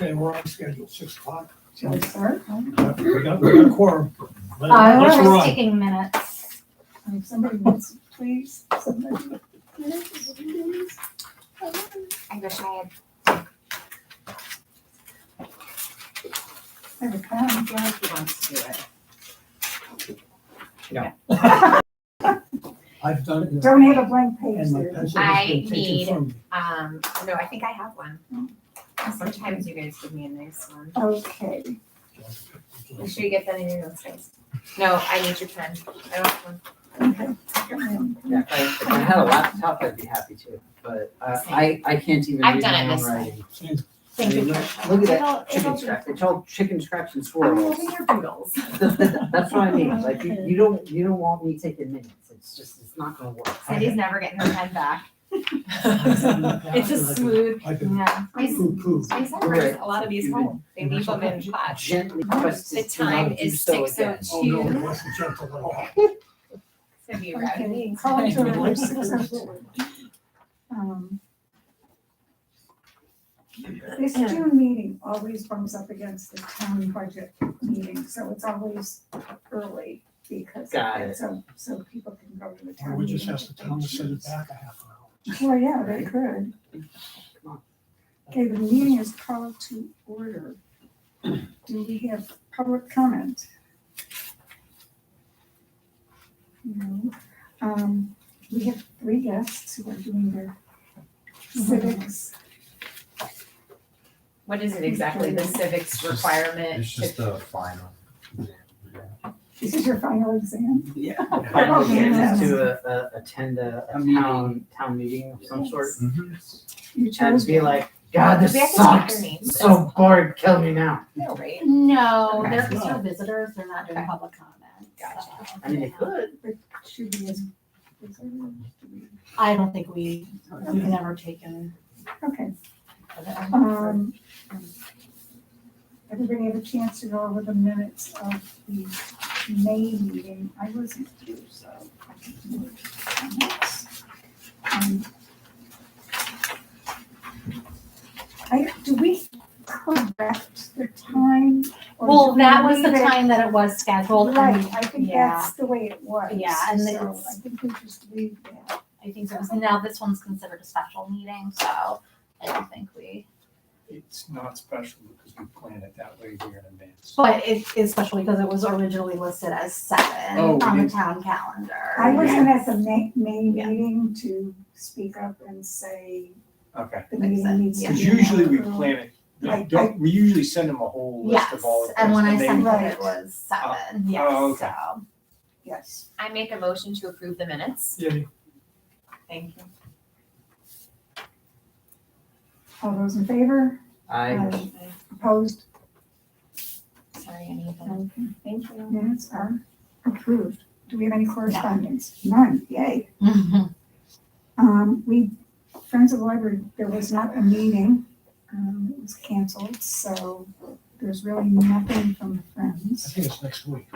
Okay, we're on schedule, 6 o'clock. Shall we start? We got a quorum. Let's I was run. taking minutes. Somebody wants, please, somebody. Please. I wish I had. Have a pen. Jackie wants to do it. I've done. Don't have a blank page And my there. pencil I has been taken need- from me. No, I think I have one. Sometimes you guys give me a nice one. Okay, Make sure you get that in your notes, guys. No, I need your pen. I don't have one. okay. Yeah, if I had a laptop, I'd be happy to, but I can't even I've read done my it own this way. writing. Thank I you. mean, Tricia. Look at that It'll chicken be- scratch, it's all chicken scratch and I'm swirls. moving your doodles. That's what I mean, like, you don't want me taking minutes, it's not gonna work. Cindy's never getting her pen back. It's a smooth- I've been Yeah. poo-poo. My son brings a lot of these home. They leave them in pots. Gently press The this, and time I'll do is so again. 6:02. Oh, no, it wasn't gentle at all. It's gonna be around Okay, me. call to order 6:04. This June meeting always bumps up against the town budget meeting, so it's always early because of Got that, it. so people can go to the Or town we meeting. just ask the town to send it back a half an hour. Well, yeah, they could. Come on. Okay, the meeting is called to order. Do we have public comment? No. We have 3 guests who are doing their civics. What is it exactly, the civics requirement? It's just the final. This is your final exam? Yeah. Oh, Finally get yes. to attend a town meeting of some sort, You and chose. be like, God, this We have to take sucks, their names. so bored, kill me now. No, right? No, Okay. they're still visitors, they're not doing Okay. public comment. Gotcha. so, I mean, they yeah. could. Should we as- I don't think we've never taken. Okay. Everybody have a chance to go over the minutes of the May meeting. I wasn't here, so I can do it. Next. Do we correct the time? or do Well, we that was the leave it- time that it was scheduled. Right, and I think yeah. that's the way it was. Yeah, and So it's- I think we just leave that. I think so. Now this one's considered a special meeting, so I don't think we, It's not special because we plan it that way here in advance. but it is special because it was originally listed as 7 Oh, we on the didn't- town calendar. I wasn't at the May Yeah. meeting to speak up and say Okay. the Makes meeting sense, needs to yeah. be. Because usually we held. plan it, I- don't, we usually send them a whole list Yes, of all the. and when I they- sent Right. it, it was 7, oh, yes, okay. so. Yes. I make a motion to approve the minutes. Yeah, Thank you. All those in favor? I, Opposed? Sorry, I need that. Okay. Thank you. Minutes are approved. Do we have any correspondence? None, yay. Friends of the Library, there was not a meeting. It was canceled, so there's really nothing from I Friends. think it's next week.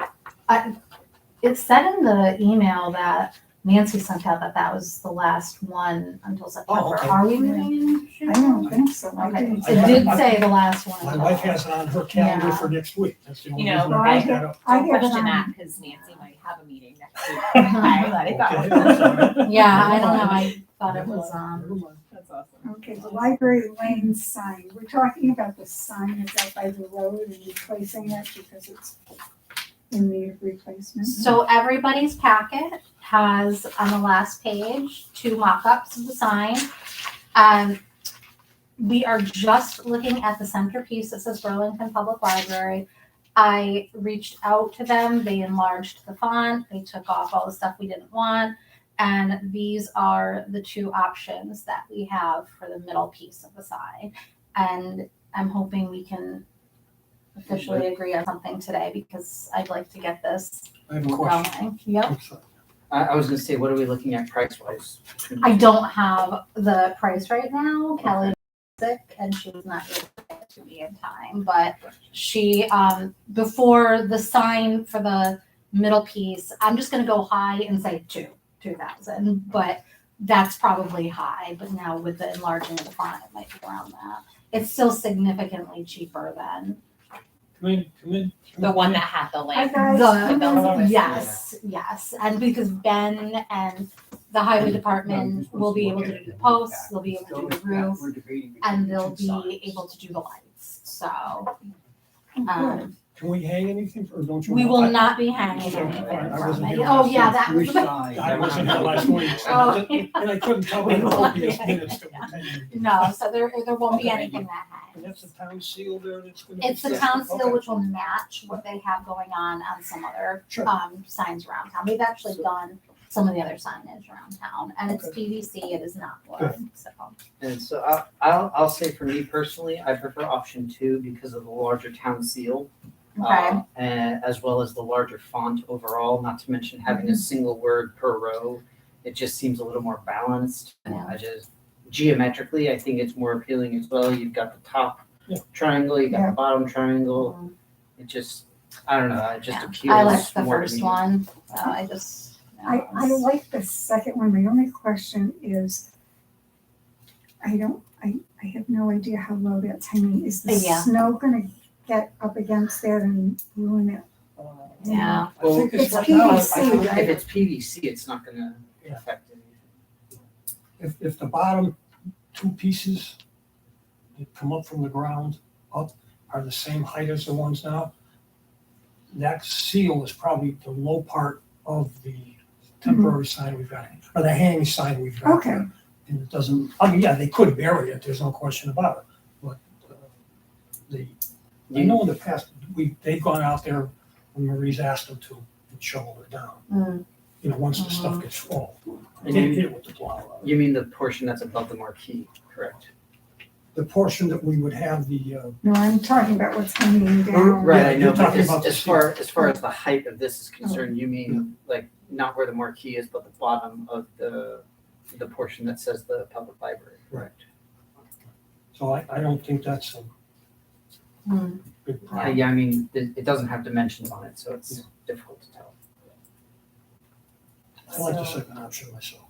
It said in the email that Nancy sent out that that was the last one until September. okay. Are we meeting in June? I don't think so. I Okay, didn't. it did say the last one. My until- wife has it on her calendar Yeah. for next week. That's the only You know, reason I brought that up. I Don't have, question that because Nancy might have a meeting next week. I Okay, thought. I'm sorry. Yeah, I don't know, I thought it was, Never mind. That's awesome. okay, the library lane sign. We're talking about the sign that's out by the road and replacing it because it's in need of replacement. So everybody's packet has on the last page 2 mock-ups of the sign. We are just looking at the centerpiece that says Burlington Public Library. I reached out to them, they enlarged the font, they took off all the stuff we didn't want. And these are the 2 options that we have for the middle piece of the sign. And I'm hoping we can officially agree on something today because I'd like to get this I have a question. going. Yep. I'm sorry. I was gonna say, what are we looking at price wise? I don't have the price right now. Kelly is sick and she was not able to get it to me in time, but she, before the sign for the middle piece, I'm just gonna go high and say 2,000, but that's probably high, but now with the enlarging of the font, it might be around that. it's still significantly cheaper than Come in. The one that had the Hi like. guys. the, bells and whistles. yes. And because Ben and the highway department will be able to do the posts, they'll be able to do the roof, and they'll be able to do the lights, so. Can we hang anything or don't you? We want- will I- not be hanging I anything wasn't from it. here Oh, last yeah, week. that was. I wasn't here last week, Oh. and I couldn't tell by the copious minutes that were taken. No, so there won't be Okay. anything that And hangs. that's a town seal there that's gonna be. It's the set? town seal, Okay. which will match what they have going on some other, Sure. signs around town. They've actually done some of the other signage around town, and it's PVC, it is not wood, so. And so I'll say for me personally, I prefer option 2 because of the larger town seal. Okay, And as well as the larger font overall, not to mention having a single word per row. It just seems a little more balanced. And Yeah. I just, geometrically, I think it's more appealing as well. You've got the top Yeah. triangle, you got Yeah. the bottom triangle. Mhm. It just, I don't know, it just Yeah. appeals I liked the more to first me. one, I just. I like the second one. My only question is, I have no idea how low that's hanging. Is the Yeah. snow gonna get up against that and ruin it? Yeah. I think It's right now, I PVC, think right? If it's PVC, it's not gonna Yeah. affect anything. if the bottom 2 pieces that come up from the ground up are the same height as the ones now, that seal is probably the low part of the temporary sign we've got, or the hanging sign we've got Okay. there. And it doesn't, I mean, yeah, they could bury it, there's no question about it, but I know in the past, they've gone out there when Marie's asked them to and shoveled it down. Mm. You know, once the stuff gets full, And hit you, it with the plow. you mean the portion that's above the marquee, correct? The portion that we would have the, No, I'm talking about what's hanging down. Right, I Yeah, know, you're but talking about the as far as the height of this is concerned, you Oh. mean like not where the marquee is, but the bottom of the portion that says the public library. Right. So I don't think that's a Hmm. big problem. Yeah, I mean, it doesn't have dimensions on it, so it's difficult to tell. I like the second option myself.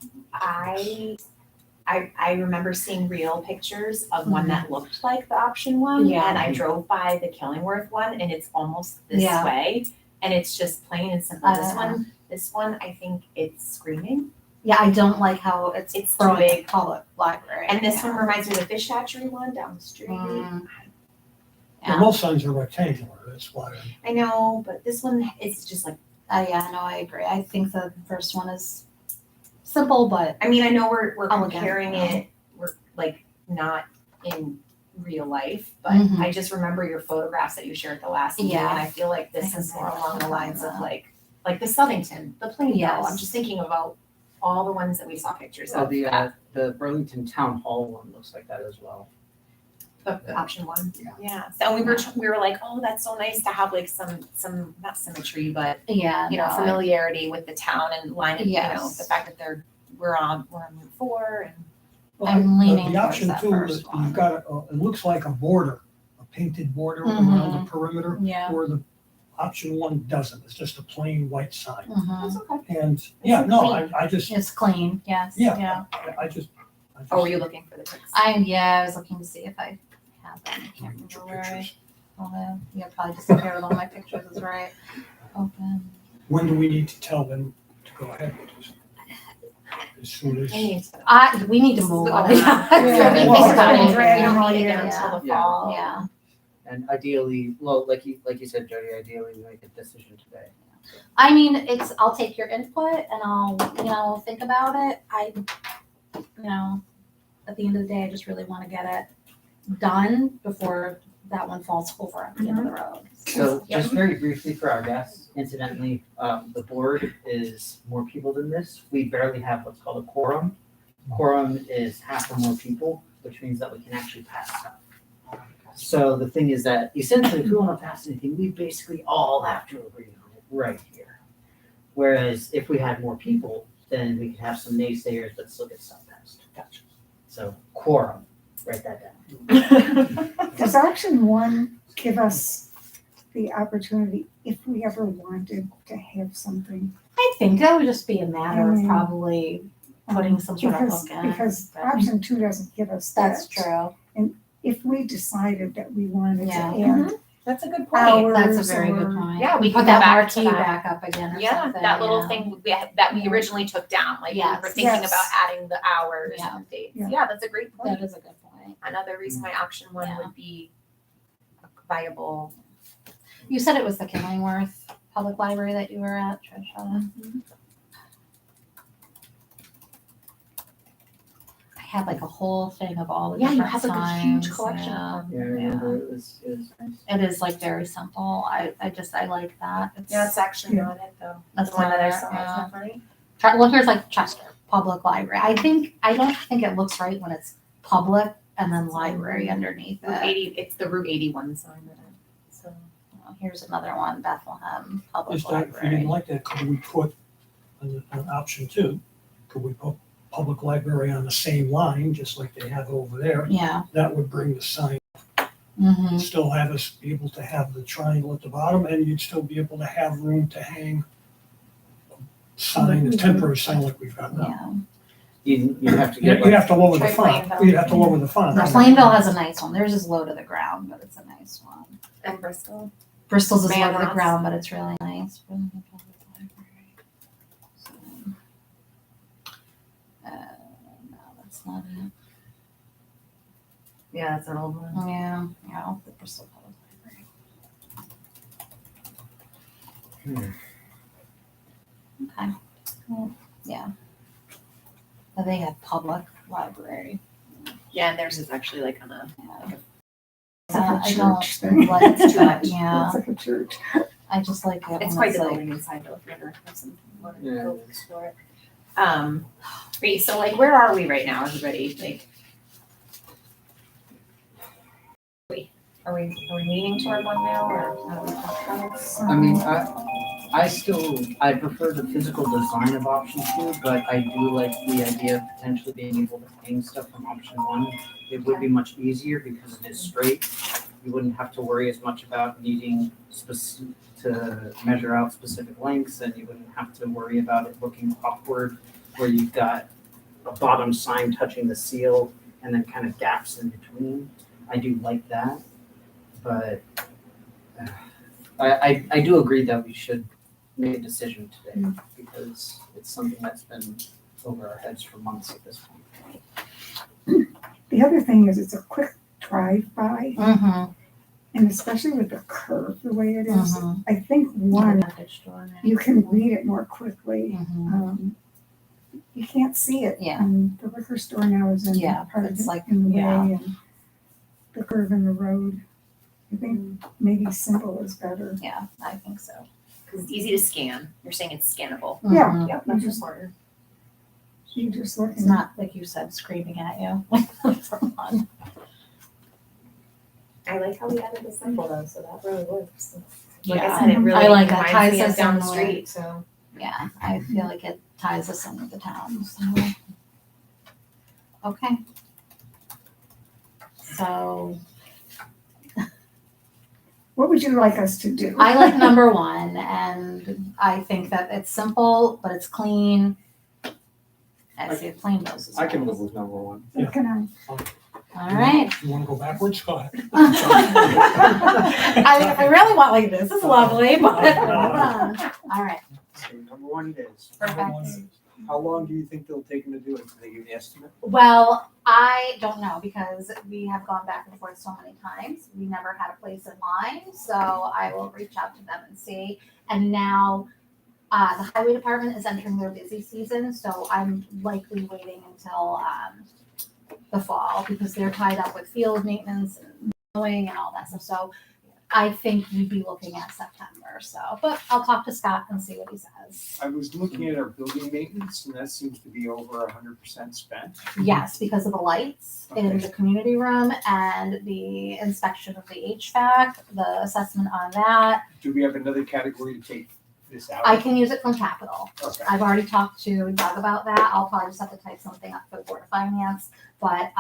I remember seeing real pictures of one that looked like the option one, Yeah. and I drove by the Killingworth one, and it's almost this Yeah. way, and it's just plain and simple. Uh. This one, I think it's screaming, Yeah, I don't like how it's It's too growing big. public library. and this yeah. one reminds me of the fish hatchery one down the street. Mm. And Yeah, most signs are rectangular, that's why. I know, but this one, it's just like, yeah, no, I agree. I think the first one is simple, but I mean, I know we're Elegant, comparing yeah. it, we're like not in real life, but Mhm. I just remember your photographs that you shared the last meeting, Yeah. and I feel like I this can is say more that. along the lines of like the Southington, the Plainville. Yes. I'm just thinking about all the ones that we saw pictures So of. the Burlington Town Hall one looks like that as well. The option one. Yeah. Yeah. So we were like, oh, that's so nice to have like some not symmetry, but yeah, you know, no, I- familiarity with the town and line it, you know, Yes. the fact that we're on Route 4 and Well, I'm leaning The towards option that 2, first one. you've got, it looks like a border, a painted border around the perimeter, Yeah. where the option 1 doesn't, it's just a plain white sign. Mhm. that's okay. And, yeah, no, I just, It's clean, yes, Yeah. yeah. I just. Oh, were you looking for the pics? I was looking to see if I have them. I can't remember where I. Oh, yeah, probably just compare with all my pictures is right. Open. When do we need to tell them to go ahead with this? As soon as, I need to. We need to move on. Yeah. I mean, think Well, about it, drag we them don't all need to year. get until the Yeah. fall. Yeah. And ideally, well, like you said, Jody, ideally we make a decision today. I mean, I'll take your input and I'll, think about it. At the end of the day, I just really want to get it done before that one falls over at the end of the road. So Yep. just very briefly for our guests, incidentally, the board is more people than this. We barely have what's called a quorum. Quorum is half or more people, which means that we can actually pass stuff. So the thing is that essentially, if we want to pass anything, we basically all have to agree on it right here. Whereas if we had more people, then we could have some naysayers but still get stuff passed. Gotcha. So quorum, write that down. Does option 1 give us the opportunity, if we ever wanted to have something? I think that would just be a matter of Mm. probably putting some sort of hook in. Because but- option 2 doesn't give us that. That's true. if we decided that we wanted to Yeah. add That's a good point. hours That's a very good or- point. Yeah, we Put can that go back to marquee that. back up again or Yeah, something. that little yeah. thing that we originally took down, like we were Yes. thinking Yes. about adding the hours Yeah. and dates. Yeah. Yeah, that's a great point. That is a good point. Another reason why option one Yeah. would be a viable. You said it was the Killingworth Public Library that you were at, Trisha. I had like a whole thing of all the Yeah, you different have like a huge signs, collection yeah. of Yeah, I them. remember it was nice. It is like very simple. I like that. It's, Yeah, it's actually Yeah. not it though. That's The one that I not it, saw, yeah. isn't that funny? Look, here's like Chester Public Library. I don't think it looks right when it's public and then library underneath Route it. 80, it's the Route 81 sign that so. Here's another one, Bethlehem Public Is that, if you didn't Library. like that, could we put, on option 2, could we put public library on the same line, just like they have over there? Yeah. That would bring the sign, Mm-hmm. still have us be able to have the triangle at the bottom, and you'd still be able to have room to hang a sign, a temporary sign like we've got now. Yeah. You have to You'd get like, have to lower the Try font, Plainville. you'd have to lower the font. Now Plainville has a nice one. Theirs is low to the ground, but it's a nice one. And Bristol. Bristol's is low to the Manross. ground, but it's really nice. Bethlehem Public Library. So, no, that's not it. Yeah, that's an old one. Yeah, the Bristol Public Library. Okay. Well, yeah. But they have public library. Yeah, and theirs is actually like on a. Yeah. It's like a I don't church thing. like that. Yeah, It's like a church. I just like it. It's when quite the like, building inside though, if you ever have some want to Yeah, go it is. explore it. Wait, so like where are we right now, everybody? Like are we leaning toward one now or how do we talk about it? I mean, I prefer the physical design of option 2, but I do like the idea of potentially being able to hang stuff from option 1. It would be much easier because it is straight. You wouldn't have to worry as much about needing to measure out specific lengths, and you wouldn't have to worry about it looking awkward where you've got a bottom sign touching the seal and then kind of gaps in between. I do like that, but I do agree that we should make a decision today because it's something that's been over our heads for months at this point. The other thing is it's a quick drive-by, Mm-hmm. and especially with the curve, the way it is, Mhm. I think one, Package store now. you can read it more quickly. Mhm. You can't see it. Yeah. And the liquor store now is in Yeah, part of it's it, like- in the way, yeah. and the curve in the road. I think maybe simple is better. Yeah, I think so. Because it's easy to scan. You're saying it's scannable. Yeah. Mhm. Yep, that's just smarter. You just look It's and not like you said, screaming at you from one. I like how we added the symbol though, so that really works. Like Yeah. I said, it really I like that. reminds Ties me of us down in the with- street, so. Yeah, I feel like it ties us in with the town. So. Okay. So what would you like us to do? I like number 1, and I think that it's simple, but it's clean. I see plain bills. I can live with number 1. So can I? All right. You wanna go backwards? Go ahead. I really want like this. This is lovely, but all right. So number 1 it is. Perfect. How long do you think they'll take them to do it? Do they give you an estimate? Well, I don't know because we have gone back and forth so many times. We never had a place in mind, so I will reach out to them and see. And now, the highway department is entering their busy season, so I'm likely waiting until the fall because they're tied up with field maintenance and mowing and all that stuff. So I think we'd be looking at September. So, but I'll talk to Scott and see what he says. I was looking at our building maintenance and that seems to be over 100% spent. Yes, because of the lights in Okay. the community room and the inspection of the HVAC, the assessment on that. Do we have another category to take this out? I can use it from capital. Okay. I've already talked to Doug about that. I'll probably just have to type something up for the Board of Finance. But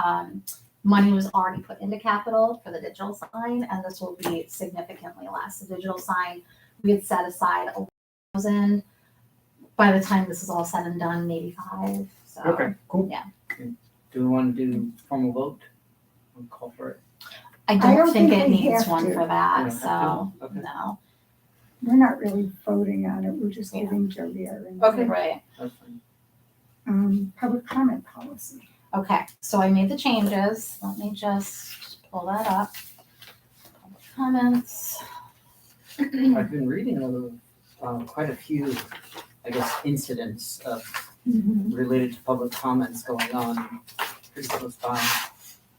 money was already put into capital for the digital sign, and this will be significantly less. The digital sign, we had set aside 1,000. By the time this is all said and done, maybe 5. So Okay, cool. Do we want to do formal vote? We'll call for it. I don't don't think think it we needs have one to. for You that, don't have so, to? Okay. no. We're not really voting on it, we're just Yeah. giving Jody our input. Okay, right. That's fine. Public comment policy. Okay, so I made the changes. Let me just pull that up. Public comments. I've been reading quite a few, I guess, incidents of related to public comments going on pretty close by.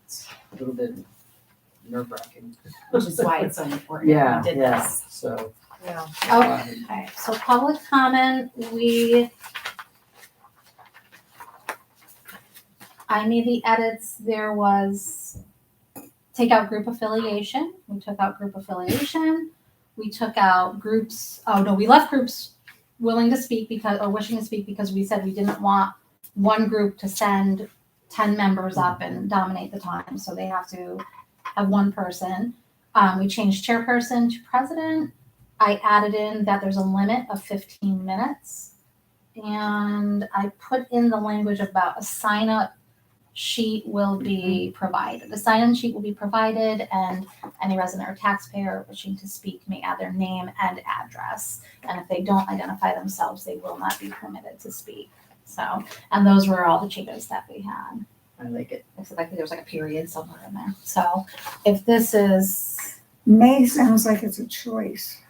It's a little bit nerve wracking. Which is why it's so important. Yeah, We did yeah, this. so. Yeah. Okay, so public comment, I made the edits. There was take out group affiliation. We took out group affiliation. We took out groups, oh no, we left groups willing to speak or wishing to speak because we said we didn't want one group to send 10 members up and dominate the time. So they have to have one person. We changed chairperson to president. I added in that there's a limit of 15 minutes. And I put in the language about a sign-up sheet will be provided. A sign-in sheet will be provided, and any resident or taxpayer wishing to speak may add their name and address. And if they don't identify themselves, they will not be permitted to speak. So, and those were all the changes that we had. I like it. Except I think there was like a period somewhere in there. So if this is, May sounds like it's a choice.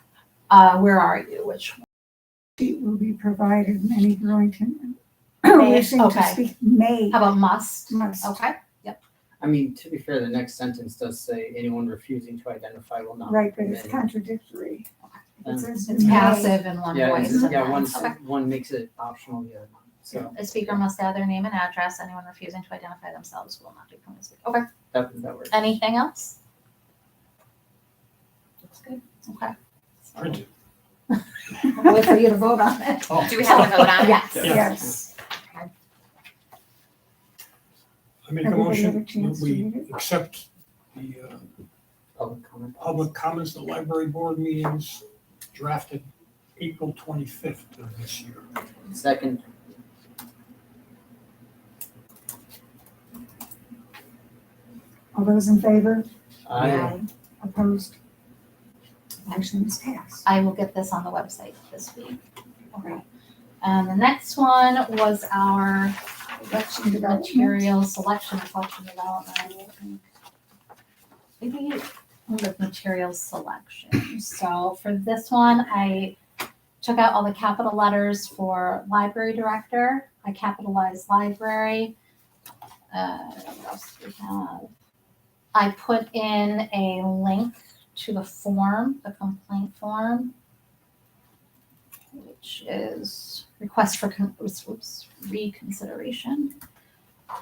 where are you? Which one? Sheet will be provided, and any Burlington May, wishing to okay. speak may. How about must? Must. Okay. I mean, to be fair, the next sentence does say anyone refusing to identify will not. Right, but it's permitted. contradictory. It says It's may. passive in one Yeah, voice. it's- yeah, and then- one, okay. one makes it optional, the other one, so A speaker must add their name and address. Anyone refusing to identify themselves will not be permitted to speak. Okay. that works. Anything else? Looks good. Okay. So, Printed. I'll wait for you to vote on it. Oh, Do we have to vote on it? Yes. Yeah. Yes. I make a Everybody have a motion chance that to we read it? accept the Public comment. public comments at library board meetings drafted April 25th of this year. Second, All those in favor? I, Opposed? Motion is passed. I will get this on the website this week. Okay. And the next one was our Election development. material selection, collection development. Maybe with material selection. So for this one, I took out all the capital letters for library director. I capitalized library. What else do we have? I put in a link to the form, the complaint form, which is request for reconsideration.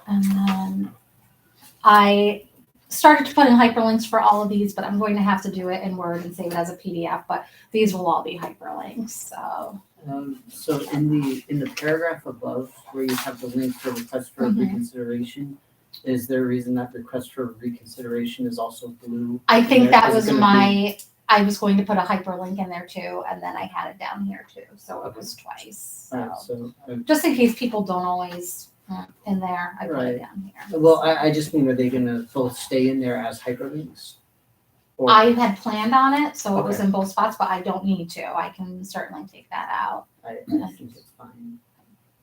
And then I started to put in hyperlinks for all of these, but I'm going to have to do it in Word and save it as a PDF, but these will all be hyperlinks, so. so in the paragraph above where you have the link for request for Mhm. reconsideration, is there a reason that request for reconsideration is also blue? I think that Is it was gonna I was going to put a hyperlink in there too, and then I had it down here too, so it was twice. Alright, So so, just in case people don't always in there, I put Right. it down here. well, I just mean, are they gonna both stay in there as hyperlinks? Or- I had planned on it, so it was Okay. in both spots, but I don't need to. I can certainly take that out. I think it's fine.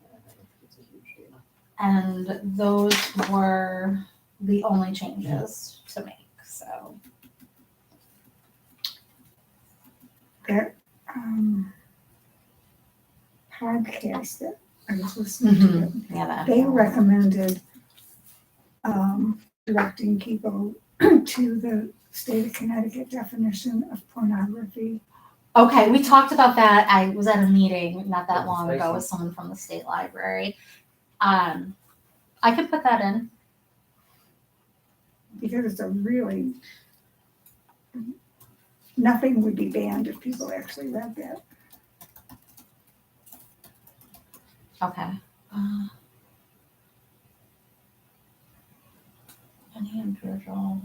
I don't think it's a huge deal. And those were the only changes to make, so. That podcast that I was listening to, Yeah, that. they recommended directing people to the state of Connecticut definition of pornography. Okay, we talked about that. I was at a meeting not that Oh, long spicy. ago with someone from the state library. I could put that in. Because it's a really, nothing would be banned if people actually read that. Okay. Any individual,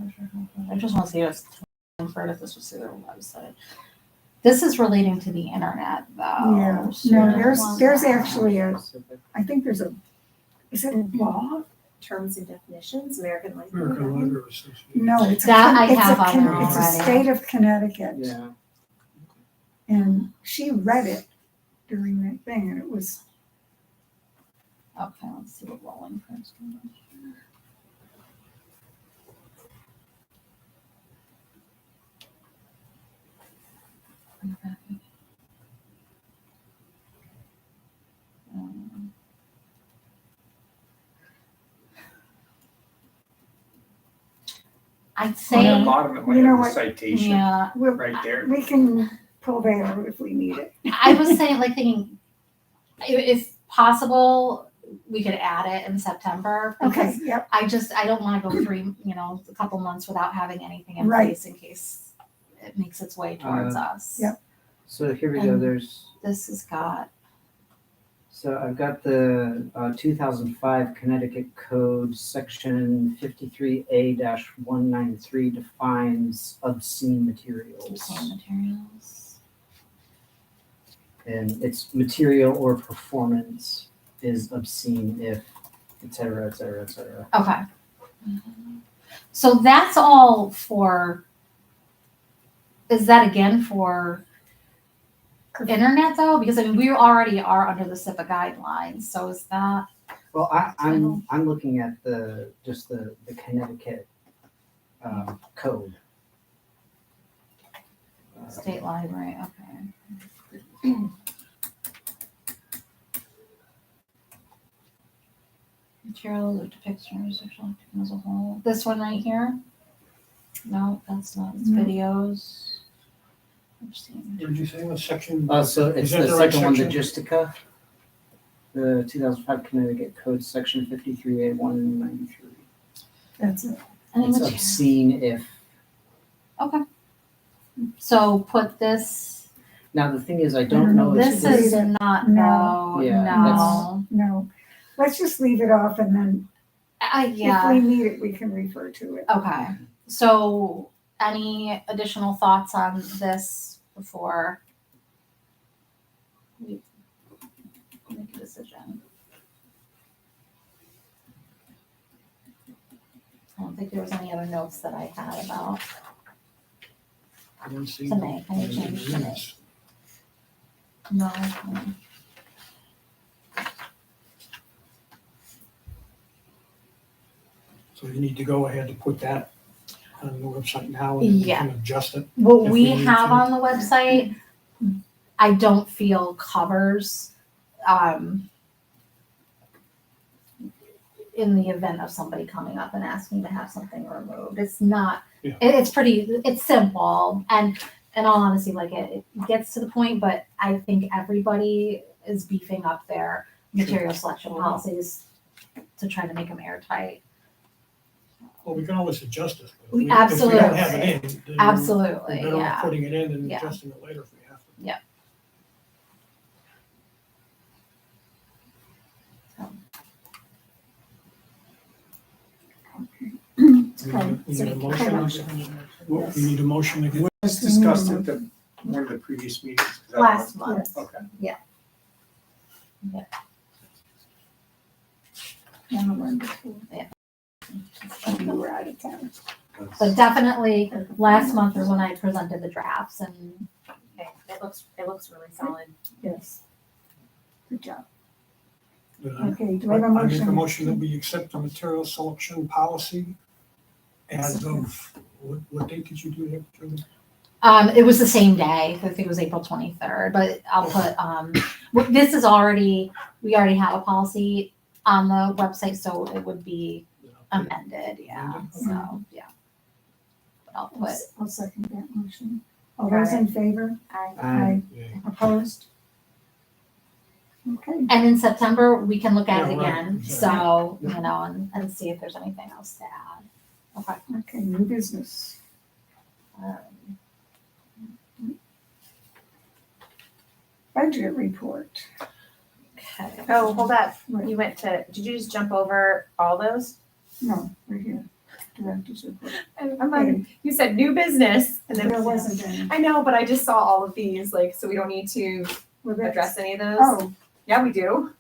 I just want to see us for if this was through their website. This is relating to the internet though. Yeah, so no, I there's want that. actually Specific. I think there's is it a law terms and definitions, American Library. American Library Association. No, it's a, That I it's a, have on there it's a already. state of Connecticut. Yeah. And she read it during that thing and it was, Okay, let's see what Wallingford's doing. I'd On the say, bottom, it might You know have what? the citation yeah, right there. we can pull that out if we need it. I was saying, like thinking, if possible, we could add it in September. Okay, Because yep, I don't wanna go a couple months without having anything in Right. place in case it makes its way towards us. yep. So here we go, And- there's, This has got, so I've got the 2005 Connecticut Code, section 53A-193 defines obscene materials. same materials. And it's material or performance is obscene if, et cetera, et cetera, et cetera. Okay. So that's all for, is that again for internet though? Because I mean, we already are under the SIPA guidelines, so is that, Well, I'm looking at just the Connecticut code. state library, okay. Materials or depictions sexual activity as a whole. This one right here? No, that's not, it's No. videos. Obscene. What did you say, what section? So it's Is that the the right second one, the section? Justica, the 2005 Connecticut Code, section 53A-193. That's it. Any It's material- obscene if, So put this, now the thing is, I don't know if this This is is- not, No. no, Yeah, no. No, let's just leave it off and then if Yeah, we need it, we can refer to it. okay. So any additional thoughts on this before we make a decision? I don't think there was any other notes that I had about I don't see. to make, any change to make. No. So you need to go ahead and put that on the website now and Yeah. you can adjust it. What If we we need have to. on the website, I don't feel covers, in the event of somebody coming up and asking to have something removed. It's not, Yeah. it's it's simple and in all honesty, like it gets to the point, but I think everybody is beefing up their material selection policies to try to make them airtight. Well, we can always adjust it. If We- If we don't have absolutely. it in, then Absolutely, we're better off yeah. putting it in and Yeah. adjusting it later if we have to. It's We called need a city motion. Well, Yes. We need a motion to get, Let's discuss it at one of the previous meetings. Is that Last right? month. Okay. One of them before. Yeah. You were out of town. But definitely, last month was when I presented the drafts and Okay, it looks really solid. Yes. Good job. I Okay, do I have a make a motion? motion that we accept the material selection policy as of, what date did you do that? Julie? it was the same day. I think it was April 23rd, but I'll put, this is already, we already have a policy on the website, so it would be amended, yeah, Amended, so, yeah. But I'll put, I'll second that motion. All those in favor? I Yeah. Opposed? Okay, and in September, we can look at it Yeah, right, again, exactly. so, Yeah. you know, and see if there's anything else to add. Okay. okay, new business. Um, Budget report. Okay. Oh, hold up. Right. You went to, did you just jump over all those? No, right here. Director's report. I'm like, you said new business and then There wasn't any. I know, but I just saw all of these, like, so we don't need to Well, that's- address any of those? Oh, Yeah, we do.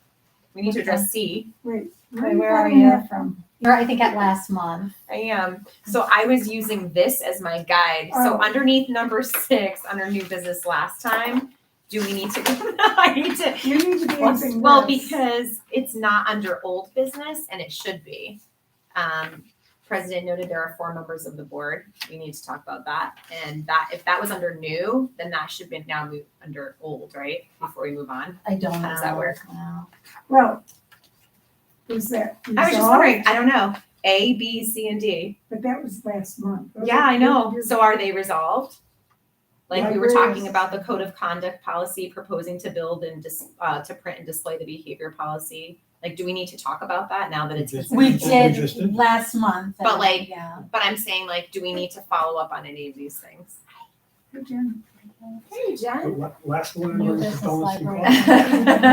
We need to address C. wait. Wait, where are getting you? that from? You're, I think, at last month. I am. So I was using this as my guide. So Oh. underneath number 6, under new business last time, do we need to, I need to, You need to be using well, this. because it's not under old business and it should be. President noted there are 4 members of the board. We need to talk about that. And that, if that was under new, then that should be now moved under old, right? Before we move on. I don't know. How does that work? No. Well, is that I was just resolved? wondering, I don't know. A, B, C, and D. But that was last month. Yeah, I know. So are they resolved? Like we were Libraries. talking about the code of conduct policy, proposing to build and to print and display the behavior policy. Like, do we need to talk about that now that it's We just- We considered? just did did. last month. But, and- like, Yeah. But I'm saying, like, do we need to follow up on any of these things? Hey, Jen. Hey, Jen. Last one New was business donuts and library.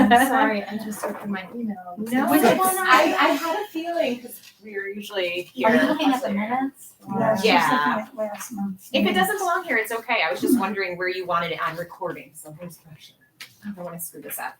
coffee. Sorry, I'm just looking my email. No, Which it's- one? I had a feeling because we were usually here. Are you looking at the minutes? Yeah, she's Yeah. looking at last month's. If it minutes. doesn't belong here, it's okay. I was just wondering where you wanted it on recording, so here's pressure. I don't want to screw this up.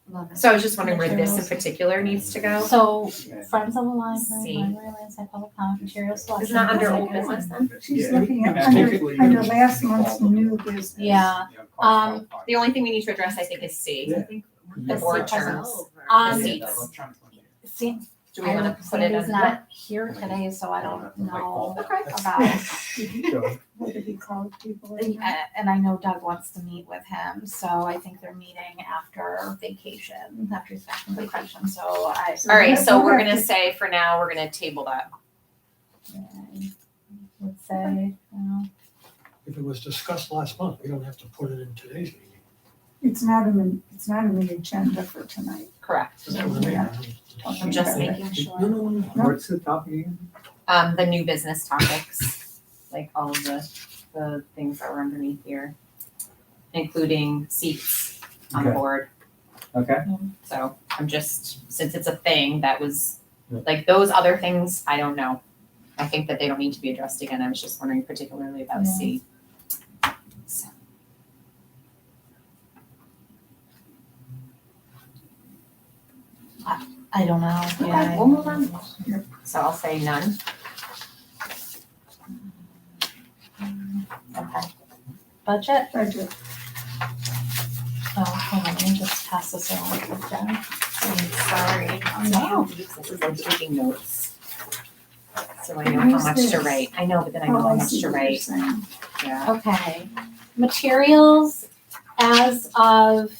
Love it. So I was just wondering where this in particular needs to go. So, Okay. Friends of the See. Library, Landside Public Comment, Material Selection. It's not under Is it old good? business then? She's Yeah. looking at Yeah, under, typically under you last just month's follow new the- business. Yeah. The only thing we need to address, I think, is C. The The board seat terms. Um, Seats. See, Do we want to put it Sandy's in? not here today, so I don't know Okay. about it. So, What did he call people? in there? And I know Doug wants to meet with him, so I think they're meeting after vacation, after he's back from vacation, so I. All right, so we're gonna say for now, we're gonna table that. Would say, you know, If it was discussed last month, we don't have to put it in today's meeting. It's not in the agenda for tonight. Correct. That's what I mean. Yeah. I'm just making No, sure. no, no, no. What's the topic again? The new business topics, like all of the things that were underneath here, including seats on the Okay. board. Okay. So I'm just, since it's a thing that was, Yeah. like those other things, I don't know. I think that they don't need to be addressed again. I was just wondering particularly about C. So, I don't know, Okay, yeah. we'll move on. So I'll say none. Okay. Budget, Budget. oh, hold on, let me just pass this along to Jen. I'm sorry. No. This is like taking notes. So I know how much to Where's this? write. I know, but then I know Oh, how I much see to what you're write. saying. Yeah. Okay, materials, as of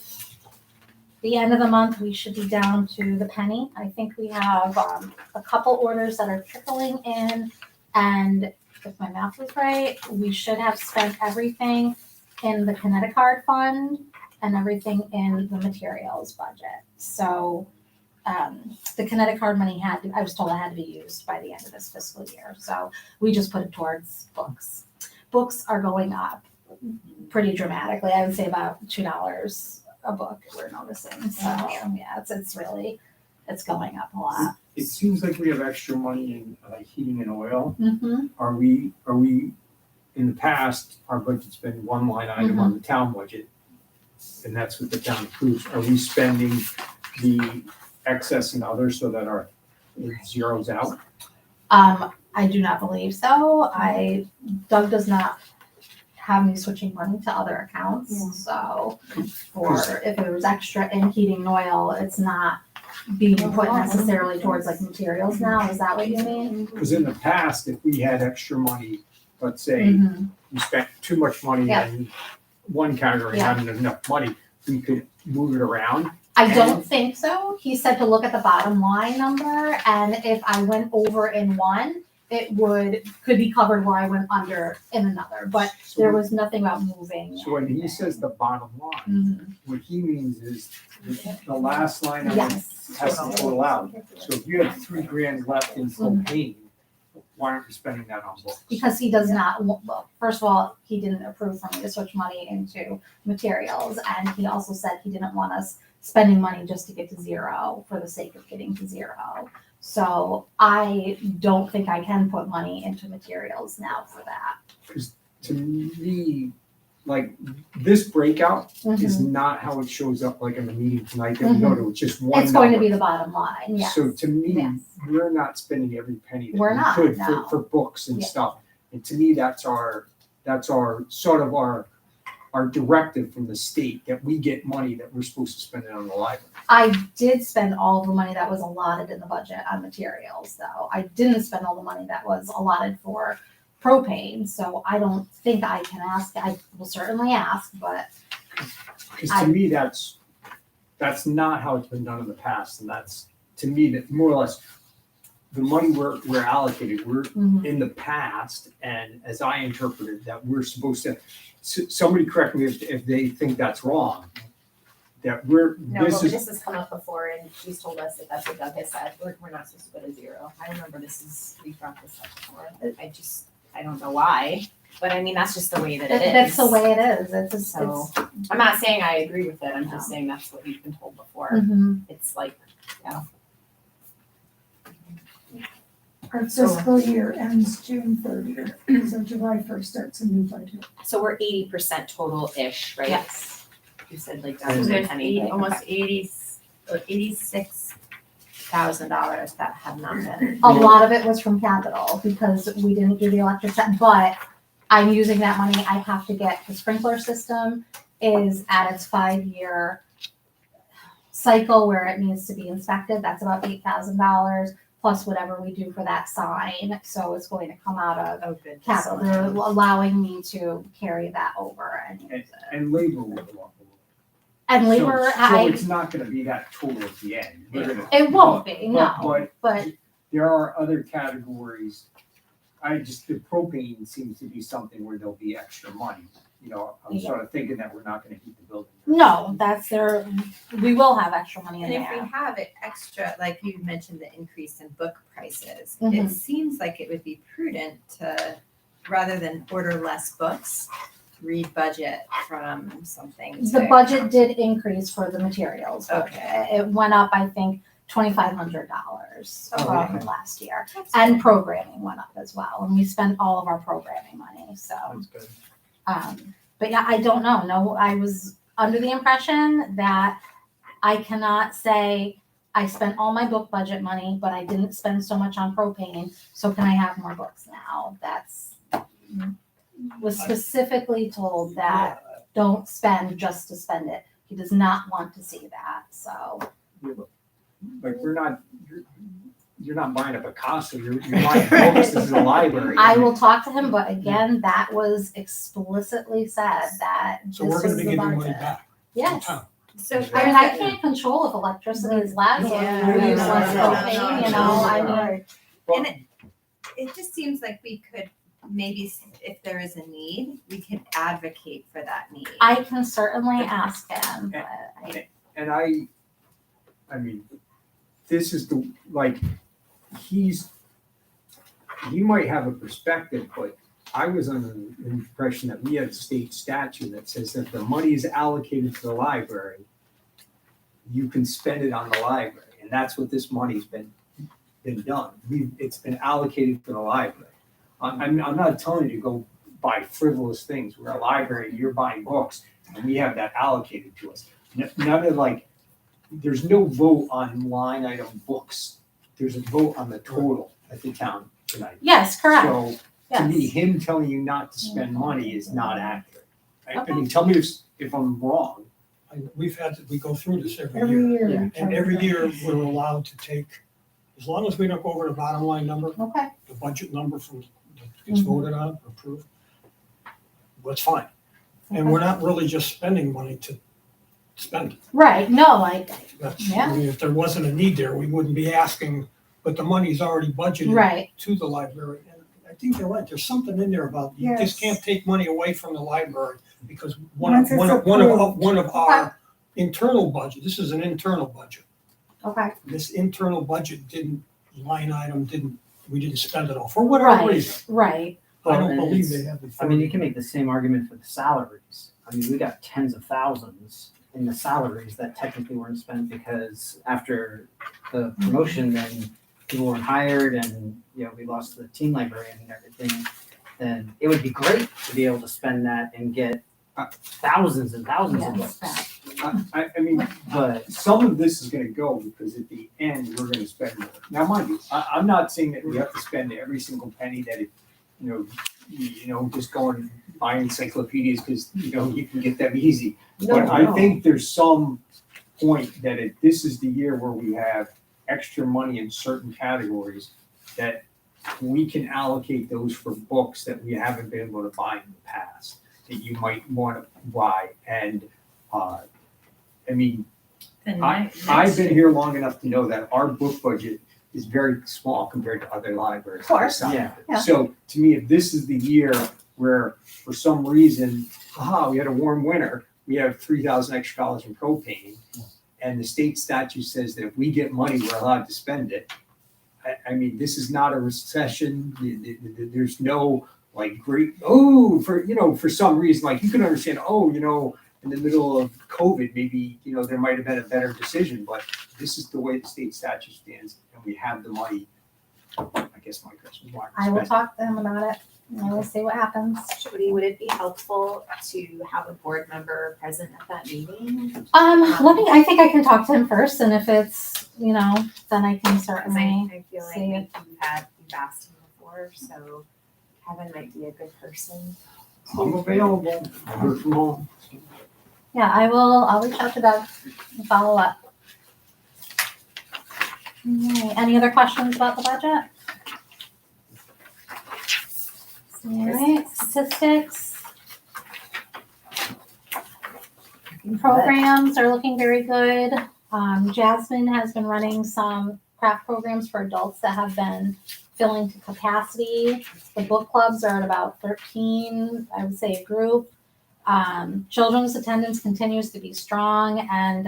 the end of the month, we should be down to the penny. I think we have a couple orders that are trickling in, and if my math is right, we should have spent everything in the Connecticut fund and everything in the materials budget. So the Connecticut money I was told it had to be used by the end of this fiscal year, so we just put it towards books. Books are going up pretty dramatically. I would say about $2 a book we're noticing. So yeah, it's going up a lot. It seems like we have extra money in heating and oil. Mm-hmm. Are we, in the past, our budget's been one line item on the town budget, and that's what the town approves. Are we spending the excess and others so that it zeroes out? I do not believe so. Doug does not have me switching money to other accounts. Yeah. So if it was extra in heating and oil, it's not being put necessarily towards like materials now. Is that what you mean? Because in the past, if we had extra money, let's say Mhm. we spent too much money Yeah. in one category, Yeah. having enough money, we could move it around. I don't think so. He said to look at the bottom line number, and if I went over in one, it could be covered where I went under in another, but there was nothing about moving. So when he anything. says the bottom line, Mhm. what he means is the last line of it Yes, has to total out. So if you have $3,000 left in propane, why aren't we spending that on books? because he does not, well, first of all, he didn't approve for me to switch money into materials, and he also said he didn't want us spending money just to get to zero for the sake of getting to zero. So I don't think I can put money into materials now for that. To me, like, this breakout is Mhm. not how it shows up like in the meeting tonight that we go to, it's just one It's going to number. be the bottom line, yes. So to me, Yes. we're not spending every penny that We're we not, could no. for books and Yeah. stuff. And to me, that's our sort of our directive from the state, that we get money that we're supposed to spend it on the library. I did spend all the money that was allotted in the budget on materials, though. I didn't spend all the money that was allotted for propane, so I don't think I can ask. I will certainly ask, but Because to me, that's not how it's been done in the past, and that's, to me, that more or less, the money we're allocated, we're in the past, and as I interpreted, that we're supposed to, somebody correct me if they think that's wrong, that No, this but is, this has come up before and she's told us that that's what Doug has said, we're not supposed to go to zero. I remember we brought this up before, I don't know why, but I mean, that's just the way that it is. that's the way it is. It's So, I'm not saying I agree with it, I'm just saying that's what we've been told before. Mhm. It's like, Our fiscal year ends June 30th, so July 1st starts a new budget. so we're 80% total-ish, right? Yes. You said like So that was a there's penny. almost $86,000 that have not been. A lot of it was from capital because we didn't do the electric set, but I'm using that money. I have to get the sprinkler system is at its 5-year cycle where it needs to be inspected. That's about $8,000 plus whatever we do for that sign. So it's going to come out of Oh, good. capital. They're allowing me to carry that over and use it. and labor will go up a little. And labor, So it's not gonna be that total at the end. We're gonna- it won't be, no, But but there are other categories. The propane seems to be something where there'll be extra money. You know, I'm Yeah. sort of thinking that we're not gonna heat the building. no, that's there, we will have extra money in And if there. we have it extra, like you mentioned, the increase in book prices, Mhm. it seems like it would be prudent to, rather than order less books, rebudget from something. The to- budget did increase for the materials. Okay. It went up, I think, $2,500 Oh, from okay. last year. That's And good. programming went up as well, and we spent all of our programming money, so. That's good. But yeah, I don't know. No, I was under the impression that I cannot say I spent all my book budget money, but I didn't spend so much on propane, so can I have more books now? Was specifically told that don't spend just to spend it. He does not want to see that, so. Like, you're not buying a Picasso, you're buying books, this is a library. I will talk to him, but again, that was explicitly said that this So we're was gonna be the giving money budget. back to Yes. town. So. I mean, I can't control if electricity is less or Yeah. we use No, less no, no, propane, no, you know, I mean. Right. Well, And it just seems like we could, maybe if there is a need, we could advocate for that need. I can certainly ask him, but And I mean, this is he might have a perspective, but I was under the impression that we had a state statute that says that the money is allocated to the library, you can spend it on the library, and that's what this money's been done. It's been allocated for the library. I'm not telling you to go buy frivolous things. We're a library, you're buying books, and we have that allocated to us. None of there's no vote on line item books. There's a vote on the total at the town tonight. yes, correct, So to me, yes. him telling you not to spend money is not accurate. I mean, tell me if I'm wrong. We go through this every Every year. year. And every year, we're allowed to take, as long as we don't go over the bottom line number, Okay, the budget number that gets Mhm. voted on, approved, that's fine. And we're not really just spending money to spend it. right, no, That's, Yeah. I mean, if there wasn't a need there, we wouldn't be asking, but the money's already budgeted right, to the library. And I think you're right, there's something in there about, you Yes. just can't take money away from the library because Once it's one of approved. our internal budget, this is an internal budget. okay, This internal budget we didn't spend it all, for whatever right, reason. right, I don't Well, believe it's- they have the. I mean, you can make the same argument for the salaries. I mean, we got tens of thousands in the salaries that technically weren't spent because after the promotion, then people weren't hired and, we lost the team librarian and everything. Then it would be great to be able to spend that and get thousands and thousands of Yes, books. I mean, But some of this is gonna go because at the end, we're gonna spend more. Now, mind you, I'm not saying that we have to spend every single penny that it, just go and buy encyclopedias because, you can get them easy. But I think there's some point that this is the year where we have extra money in certain categories that we can allocate those for books that we haven't been able to buy in the past, that you might want to buy. And, I mean, I've been here long enough to know that our book budget is very small compared to other libraries. Of course. yeah, Yeah. So to me, if this is the year where for some reason, we had a warm winter, we have $3,000 extra in propane, and the state statute says that if we get money, we're allowed to spend it. I mean, this is not a recession. There's no like great, for some reason, like you can understand, in the middle of COVID, maybe, there might have been a better decision, but this is the way the state statute stands, and we have the money. I guess my question is why. I will talk to him about it, and we'll see what happens. Jody, would it be helpful to have a board member present at that meeting? I think I can talk to him first, and if it's, then I can Because certainly. I feel like see we've asked him before, so Kevin might be a good person. I'm available. I work from home. Yeah, I'll reach out to Doug and follow up. Alright, any other questions about the budget? Alright, statistics. Programs are looking very good. Jasmine has been running some craft programs for adults that have been filling to capacity. The book clubs are at about 13, I would say, a group. Children's attendance continues to be strong, and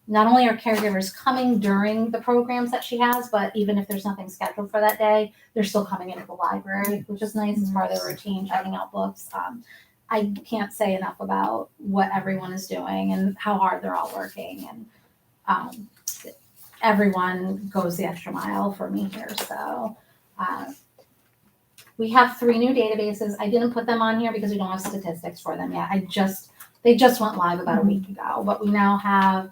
not only are caregivers coming during the programs that she has, but even if there's nothing scheduled for that day, they're still coming into the library, which is nice as part of their routine, checking out books. I can't say enough about what everyone is doing and how hard they're all working, and everyone goes the extra mile for me here. So we have 3 new databases. I didn't put them on here because we don't have statistics for them yet. They just went live about a week ago, but we now have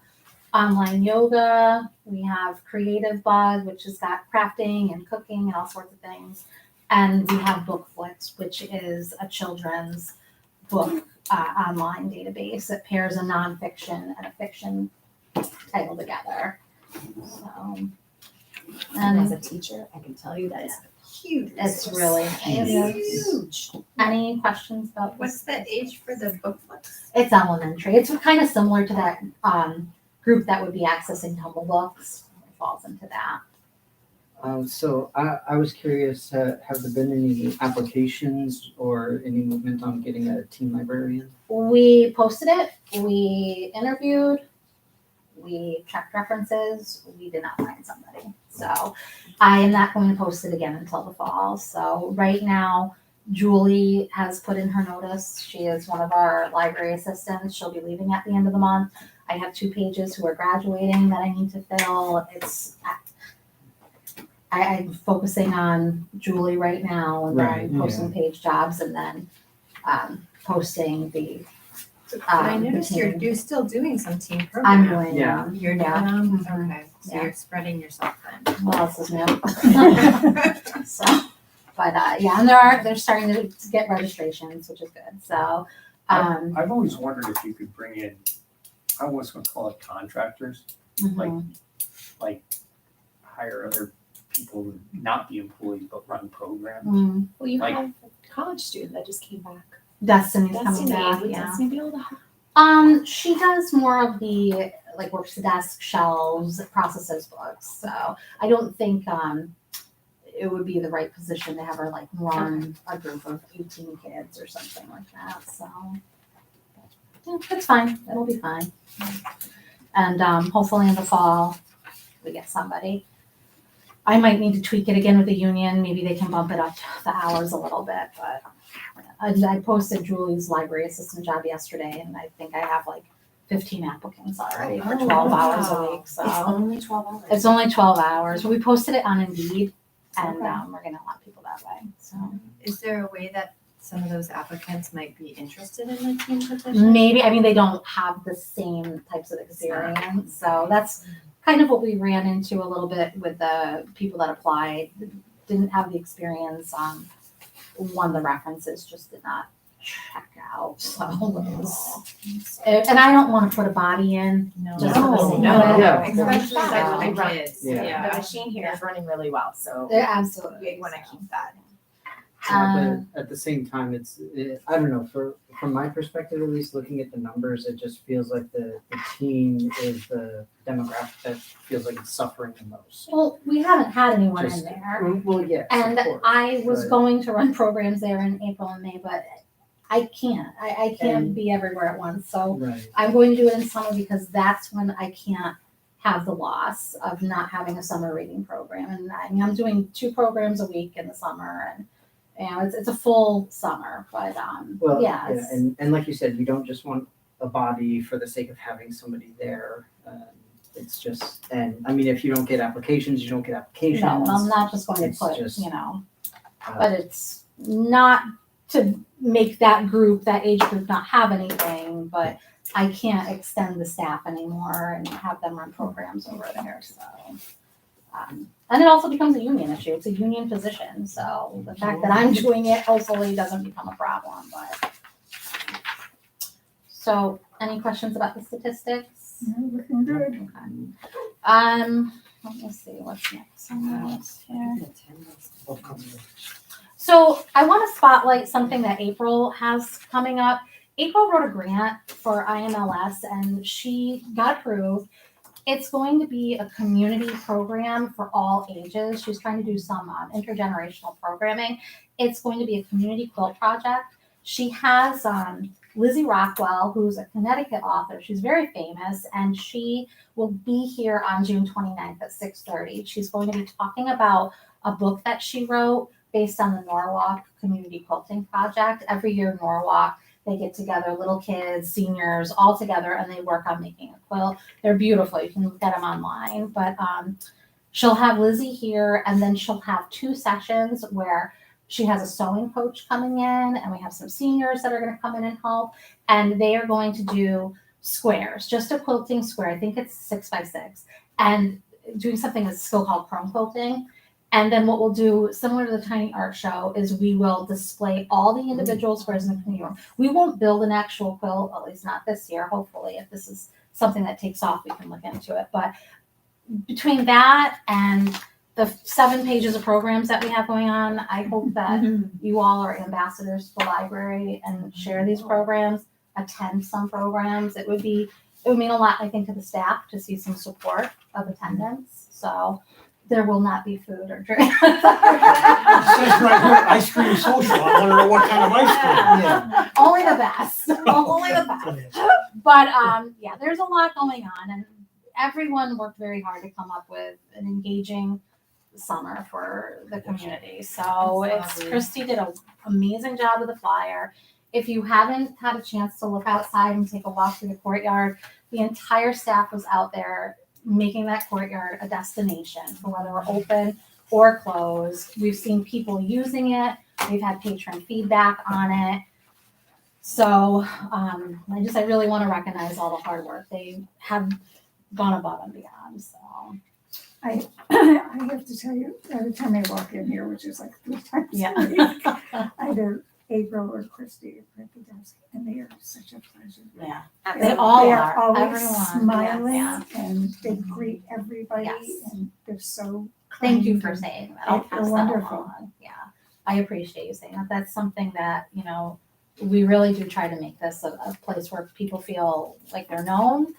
online yoga. We have Creative Bug, which has got crafting and cooking and all sorts of things. And we have BookFlix, which is a children's book online database that pairs a nonfiction and a fiction title together. So, And as and a teacher, I can tell you that it's huge. it's really nice. Huge. Any questions about What's the age for the book flips? It's elementary. It's kind of similar to that group that would be accessing Tumble Books. It falls into that. So I was curious, have there been any applications or any movement on getting a teen librarian? We posted it. We interviewed. We checked references. We did not find somebody. So I am not going to post it again until the fall. So right now, Julie has put in her notice. She is one of our library assistants. She'll be leaving at the end of the month. I have 2 pages who are graduating that I need to fill. I'm focusing on Julie right now, and Right, then posting page jobs, and then posting the. I the noticed team. you're still doing some team I'm programs. doing. Yeah. You're doing Yeah. them? Mhm. Okay, so Yeah. you're spreading yourself then. What else is new? So, but yeah, and they're starting to get registrations, which is good. So, I've always wondered if you could bring in, I was gonna call it contractors, mhm. like hire other people who not be employees but run programs. Mm. Well, you Like- have a college student that just came back. Destiny's coming Destiny, back. would Yeah. Destiny be able to help? She does more of the like works the desk, shelves, processes books. So I don't think it would be the right position to have her like run a group of 18 kids or something like that. So yeah, it's fine. It'll be fine. And hopefully in the fall we get somebody. I might need to tweak it again with the union. Maybe they can bump it up the hours a little bit, but I posted Julie's library assistant job yesterday, and I think I have like 15 applicants already for 12 hours a week. So It's only 12 hours. it's only 12 hours. We posted it on Indeed, and Okay. we're getting a lot of people that way. So Is there a way that some of those applicants might be interested in the team position? Maybe, I mean, they don't have the same types of experience, so that's kind of what we ran into a little bit with the people that applied. Didn't have the experience, one of the references just did not check out, so it was, and I don't wanna put a body in. No, Just for the sake of no, it. yeah. Especially So- with the kids. Yeah. The machine here is running really well, so They're absolutely. we wanna keep that. At the same time, I don't know, from my perspective, at least looking at the numbers, it just feels like the teen is the demographic that feels like it's suffering the most. Well, we haven't had anyone in Just- there. Well, yes, And of course. I was but- going to run programs there in April and May, but I can't. I can't And- be everywhere at once. So Right. I'm going to do it in summer because that's when I can't have the loss of not having a summer reading program. And I mean, I'm doing 2 programs a week in the summer, and it's a full summer. But Well, yeah, yeah, it's- and like you said, you don't just want a body for the sake of having somebody there. It's just, and I mean, if you don't get applications, you don't get applications. no, I'm not just going to It's put just, uh, uh, but it's not to make that group, that age group, not have anything, but I can't extend the staff anymore and have them run programs over there, so. And it also becomes a union issue, it's a union position, so the fact that I'm doing it hopefully doesn't become a problem, but. So, any questions about the statistics? Looking good. Okay. Let me see, what's next on the list here? So I want to spotlight something that April has coming up. April wrote a grant for IMLS and she got approved. It's going to be a community program for all ages. She's trying to do some intergenerational programming. It's going to be a community quilt project. She has Lizzie Rockwell, who's a Connecticut author. She's very famous and she will be here on June 29th at 6:30. She's going to be talking about a book that she wrote based on the Norwalk Community Quilting Project. Every year, Norwalk, they get together, little kids, seniors, all together, and they work on making a quilt. They're beautiful. You can get them online. But she'll have Lizzie here, and then she'll have 2 sessions where she has a sewing coach coming in, and we have some seniors that are going to come in and help. And they are going to do squares, just a quilting square. I think it's 6 by 6, and doing something that's still called chrome quilting. And then what we'll do, similar to the Tiny Art Show, is we will display all the individual squares in the community room. We won't build an actual quilt, at least not this year. Hopefully, if this is something that takes off, we can look into it. But between that and the 7 pages of programs that we have going on, I hope that you all are ambassadors to the library and share these programs, attend some programs. It would mean a lot, I think, to the staff to see some support of attendance. So there will not be food or drink. It says right here, ice cream social. I want to know what kind of ice Yeah. Only the best. Only the best. cream. But yeah, there's a lot going on, and everyone worked very hard to come up with an engaging summer for the community. So Christy did an amazing job with the flyer. If you haven't had a chance to look outside and take a walk through the courtyard, the entire staff was out there making that courtyard a destination for whether we're open or closed. We've seen people using it. We've had patron feedback on it. So I really want to recognize all the hard work. They have gone above and beyond. So I have to tell you, every time I walk in here, which is like 3 times yeah. a week, either April or Christy are at the desk, and they are such a pleasure. Yeah. They They all they are. always Everyone. smiling, Yeah. and they greet everybody, Yes. and they're so Thank you kind for and- saying that. I'll They're pass that wonderful. along. Yeah. I appreciate you saying that. That's something that, we really do try to make this a place where people feel like they're known.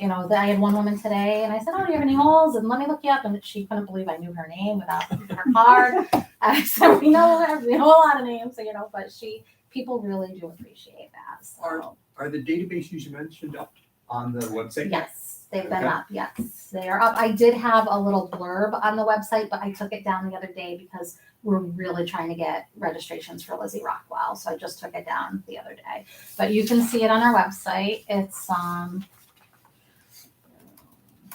I had one woman today and I said, "Oh, do you have any holes? And let me look you up." And she couldn't believe I knew her name without her card. I said, we know a whole lot of names, but people really do appreciate that. So Are the databases you mentioned up on the website? yes, they've been Okay. up. Yes, they are up. I did have a little blurb on the website, but I took it down the other day because we're really trying to get registrations for Lizzie Rockwell. So I just took it down the other day. But you can see it on our website. It's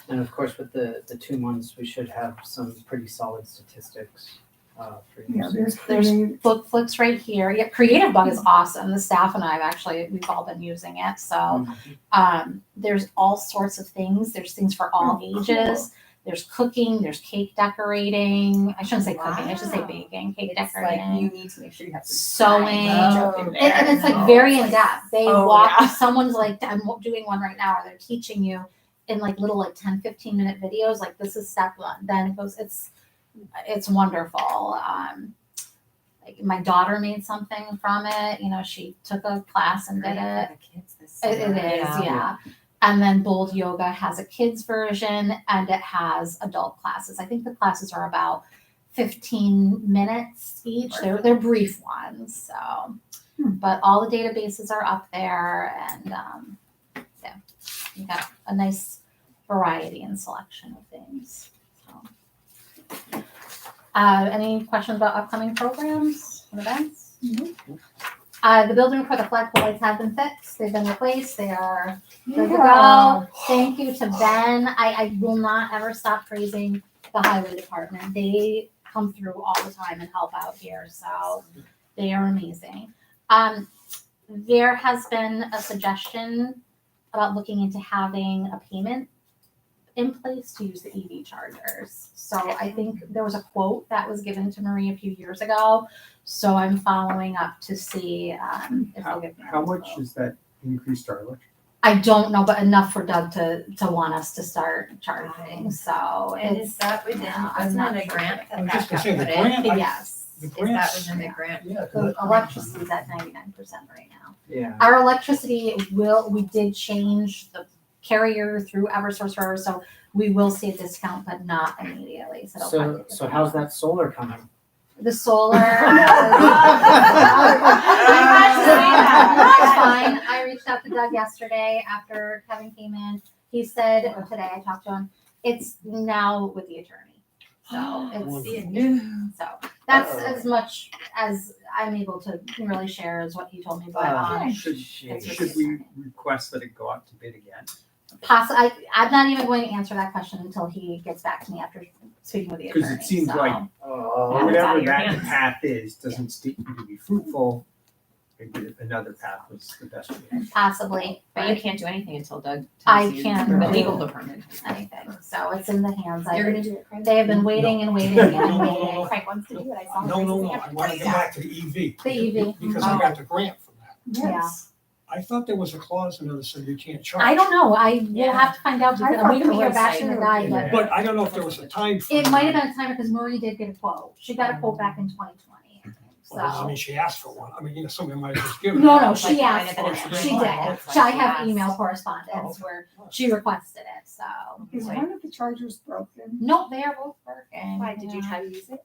And of course, with the 2 months, we should have some pretty solid statistics. for Yeah, use. there's There's creative, Book Flicks right here. Yeah, Creative Bug is awesome. The staff and I have actually, we've all been using it. So there's all sorts of things. There's things for all Oh, ages. There's cooking, there's cake decorating. I shouldn't say cooking, I should say Wow. baking, cake It's like decorating. you need to make sure you have Sewing. And it's like Oh, very it's in depth. They oh, walk, yeah. someone's like, I'm doing one right now, where they're teaching you in like little like 10, 15-minute videos, like this is step one. Then it goes, it's wonderful. Like my daughter made something from it. You know, she took a class and did it. It is, yeah. And then Bold Yoga has a kids version and it has adult classes. I think the classes are about 15 minutes each. They're brief ones. So, but all the databases are up there, and yeah, you got a nice variety and selection of things. So, any questions about upcoming programs and events? The building for the flagpole lights have been fixed. They've been replaced. They are good to go. Thank you to Ben. I will not ever stop praising the highway department. They come through all the time and help out here. So they are amazing. There has been a suggestion about looking into having a payment in place to use the EV chargers. So I think there was a quote that was given to Marie a few years ago. So I'm following up to see if they'll give me. How much is that increased our electric? I don't know, but enough for Doug to want us to start charging. So And it's is that within, yeah, I'm wasn't not it a sure. grant I that was that just got gonna put say, the in? grant, yes. the Is that grants, within the grant? yeah. The electricity is at 99% right now. Yeah. Our electricity we did change the carrier through Eversource Forever, so we will see a discount, but not immediately. So, it'll probably take So a how's while. that solar coming? The solar? that. That's fine. I reached out to Doug yesterday after Kevin came in. He said, or today I talked to him, it's now with the attorney. So it's, so that's as much as I'm able to really share as what he told me, but Should It's should we request that it go out to bid again? I'm not even going to answer that question until he gets back to me after speaking with the attorney. Because it seems so. like Yeah, it's out whatever of your that hands. path is, doesn't seem to be fruitful. Maybe another path was the best way. Possibly, But you can't do anything until Doug I tells you can't through the do legal department. anything. So it's in the hands. You're gonna do it, Craig? They have been waiting and waiting and No, no, waiting. no. Craig wants to do it, I saw him. No, I want to go back to the EV. The EV. Because I got the grant for that. yes. I thought there was a clause in there that said you can't charge. I don't know. I will Yeah. have to find out. I Because thought we didn't there hear was back a- from the guy, Yeah. but But I don't know if there was a time frame. it might have been a timer because Marie did get a quote. She got a quote back in 2020. Well, I So mean, she asked for one. I mean, you know, somebody might have just given. no, it. no, Like, she it might asked have for been it. a She spring did. one. It's So I like have she email asked. correspondence Oh. where she requested it. So Is one of the chargers broken? no, they are both working. Why, did you Yeah. try to use it?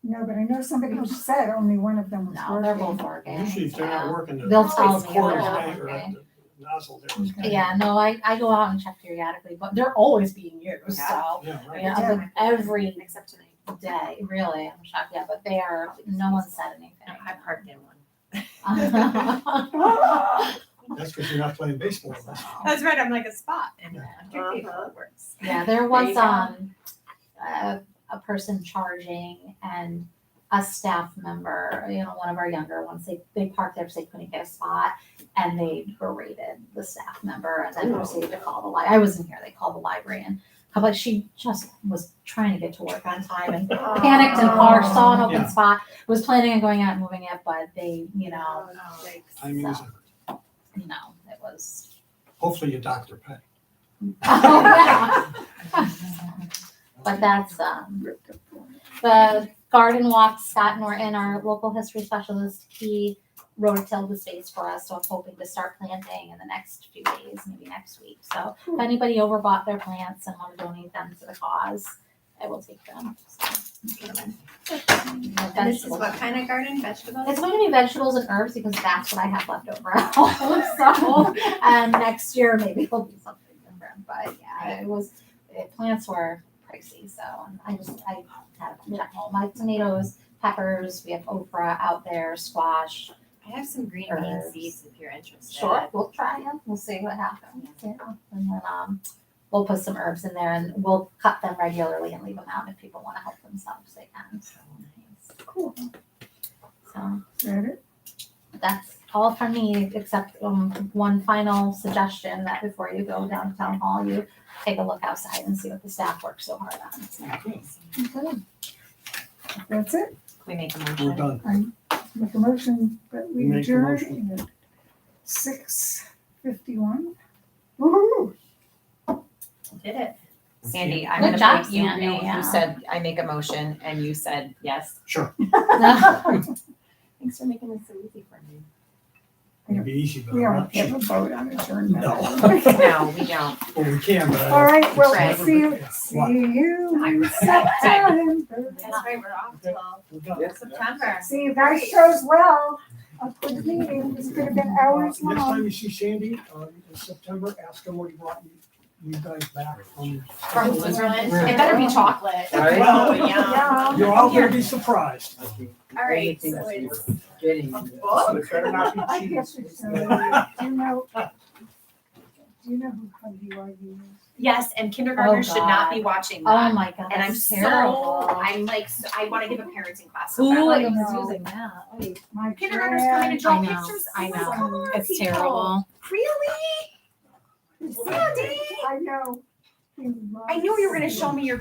No, but I know somebody who said only one of them was No, they're both working. working. Usually if they're not so. working, the They'll tell the me cord they're is not down, or working. the nozzle there is. Okay. Yeah, no, I go out and check periodically, but they're always being used. Yeah. So Yeah, right. yeah, I was like every Except tonight. day, really. I'm shocked. Yeah, but they are. No one said anything. I parked in one. That's because you're not playing baseball. That's right, I'm like a spot and Yeah. it works. Yeah, there There was you go. a person charging and a staff member, you know, one of our younger ones, they parked there because they couldn't get a spot and they berated the staff member and then proceeded to call the library. I wasn't here, they called the library and she just was trying to get to work on time and panicked and parked, saw an open Yeah. spot, was planning on going out and moving it, but they, you know, Timing is, So. It was. hopefully your doctor pay. Oh, yeah. But that's, the garden walk, Scott Norton, our local history specialist, he rototilled the space for us, so I'm hoping to start planting in the next few days, maybe next week. So if anybody overbought their plants and want to donate them to the cause, I will take them. So, And this is what kind of garden, vegetables? it's going to be vegetables and herbs because that's what I have left over at home. So, and next year maybe it'll be something different. But yeah, plants were pricey, so I had a bunch at home. My tomatoes, peppers, we have okra out there, squash. I have some green bean Herbs. seeds if you're interested. Sure, we'll try them. We'll see what happens. Yeah, and then we'll put some herbs in there and we'll cut them regularly and leave them out if people want to help themselves, they can. Cool. So Is that it? that's all from me, except one final suggestion that before you go down to town hall, you take a look outside and see what the staff worked so hard on. Okay. That's it. Can we make a We're motion? done. Make a motion that we Make a adjourn motion. at 6:51. Woo-hoo. Did it. Sandy, I'm Good gonna job, put you, Sandy, yeah. you said I make a motion and you said yes. Sure. Thanks for making this so easy for me. It'd be easy, but We I'm don't not have sure. a vote on adjournment. No. No, we don't. Well, we can, but. All right, well, Right. see you What? in September. That's right, we're off till We're done. Yes. September. See you guys shows well. A good meeting. This could have been hours Next long. time you see Sandy, in September, ask him what he brought you guys back from. From Switzerland. It better be chocolate. Right? Oh, Yeah. yeah. You're all gonna be surprised. All right, Only thing so is it's we're getting. book? It better not be I cheese. guess it's, do you know who Huggy Wuggy is? Yes, and kindergartners Oh, should not God. be watching Oh that. my god, And I'm that's so, terrible. I'm like, I wanna give a parenting class. so Who badly. is know. using that? Wait. My Kindergartners come in and draw I know, pictures. I Oh my know. God, It's people. terrible. Really? Sandy? I know. I knew you were gonna show me your